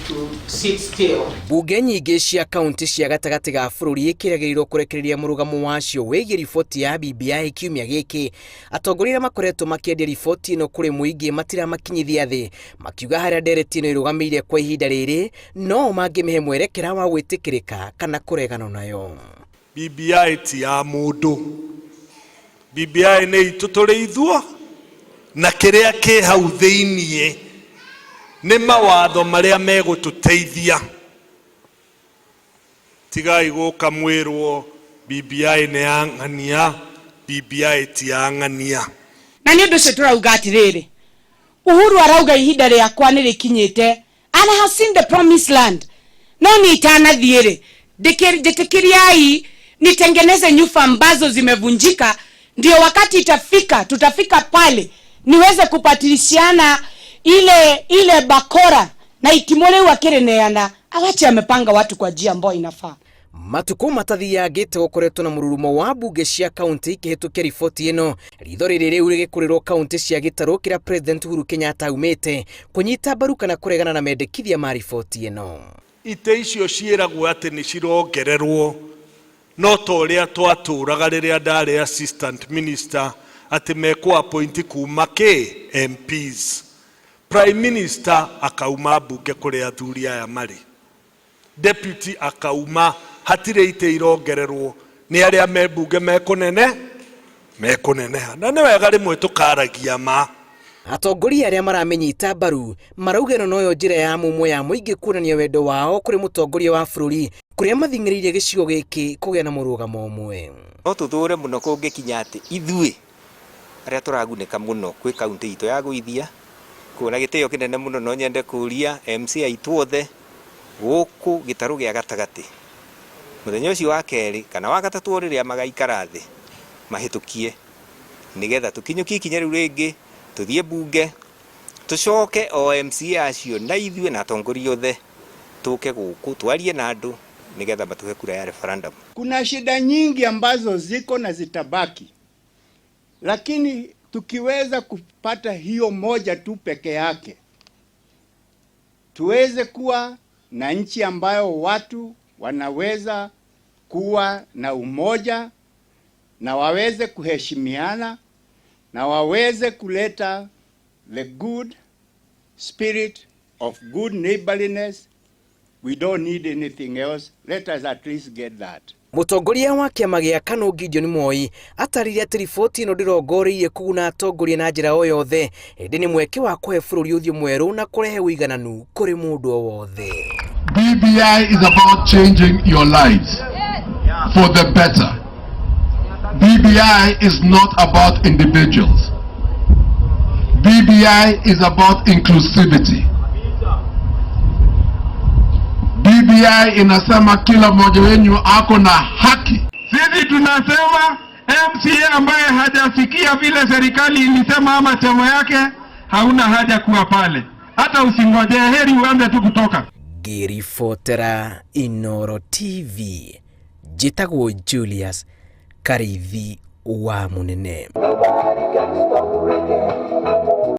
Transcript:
to sit still. Bunge nyingĩ cia kaunti cia gatagati ga bũrũri ikĩragĩrĩrwo kũrekereria mũrugamo wacio wĩgiĩ riboti ya BBI kiumia gĩkĩ. Atongoria makoretwo makĩendia riboti ĩno kũrĩ mũingĩ matiramakinyithia thĩ, makiuga harĩa ndereti ĩno ĩrũgamĩire kwa ihinda rĩrĩ no mangĩmĩhe mwerekera wa gwĩtĩkĩrĩka kana kũregana nayo. BBI ti ya mũndũ. BBI nĩ itũ tũrĩ ithuo na kĩrĩa kĩ hau thĩiniĩ nĩ mawatho marĩa megũtũteithia. Tigai gũka mwĩrwo BBI nĩ ya ng'ania, BBI ti ya ng'ania. Na nĩ ũndũ ũcio tũrauga atĩrĩrĩ, Uhuru arauga ihinda rĩakwa nĩ rĩkinyĩte, and I have seen the promised land. No nitanathiĩ ndĩtĩkĩriai nitengeneze nyufa ambazo zimevunjika, ndio wakati tutafika pale niweze kupatilishiana ile bakora na itimole wa kireneana. Awache amepanga watu kwa njia ambayo inafaa. Matuko matathiagĩte gũkoretwo na mũrurumo wa bunge cia kaunti ikĩhetũkia riboti ĩno. Ritho rĩrĩ rĩu rĩgĩkũrĩrwo kaunti cia gĩtarũ kĩrĩa President Uhuru Kenyatta aumĩte kũnyita mbaru kana kũregana na mendekithia ma riboti ĩno. Ite icio ciĩragwo atĩ nĩ cirongererwo, no ta ũrĩa twatũraga rĩrĩa ndarĩ assistant minister atĩ mekwo appoint kuma MPs. Prime Minister akauma bunge kũrĩa athuri aya marĩ. Deputy akauma, hatirĩ ite irongererwo, nĩ arĩa me bunge mekũneneha. Na nĩ wega rĩmwe tũkaragia ma. Atongoria arĩa maramenyita mbaru marauga ĩno noyo njĩra ya mũmwe ya mũingĩ kuonania wendo wao kũrĩ mũtongoria wa bũrũri kũrĩa mathing'ĩrĩirie gĩcigo gĩkĩ kũgĩa na mũrũgamo ũmwe. No tũthũre mũno kũngĩkinya atĩ ithuĩ arĩa tũragunĩka mũno kwĩ kaunti itũ ya Gũithia, kuona gĩtĩo kĩnene mũno, no nyende kũria MC aitũ othe gũkũ gĩtarũ gĩa gatagati mũthenya ũcio wa kerĩ kana wa gatatũ rĩrĩa magaikara thĩ mahĩtũkie nĩgetha tũkinyũkie ikinya rĩu rĩngĩ tuthiĩ bunge tũcoke MC acio na ithuĩ na atongoria othe tũke gũkũ twarie na andũ nĩgetha matuhe kura ya referendum. Kuna shida nyingi ambazo ziko na zitabaki, lakini tukiweza kupata hiyo moja tu peke yake, tuweze kuwa na nchi ambayo watu wanaweza kuwa na umoja na waweze kuheshimiana na waweze kuleta the good spirit of good neighborliness. We don't need anything else. Let us at least get that. Mũtongoria wa kĩama gĩa KANũ Gideon Moi atarire atĩ riboti ĩno ndĩrongoreirie kũguna atongoria na njĩra o yothe, ĩndĩ nĩ mweke wa kũhe bũrũri ũthiũ mwerũ na kũrehe ũigananu kũrĩ mũndũ o wothe. BBI is about changing your lives for the better. BBI is not about individuals. BBI is about inclusivity. BBI inasema kila mmoja wenu ako na haki. Sisi tunasema MCA ambaye hajafikia vile serikali ilisema ama chama yake hauna haja kuwa pale. Hata usingoje, heri uanze tu kutoka. Ngĩribotera Inooro TV, njĩtagwo Julius Karithi wa Munene.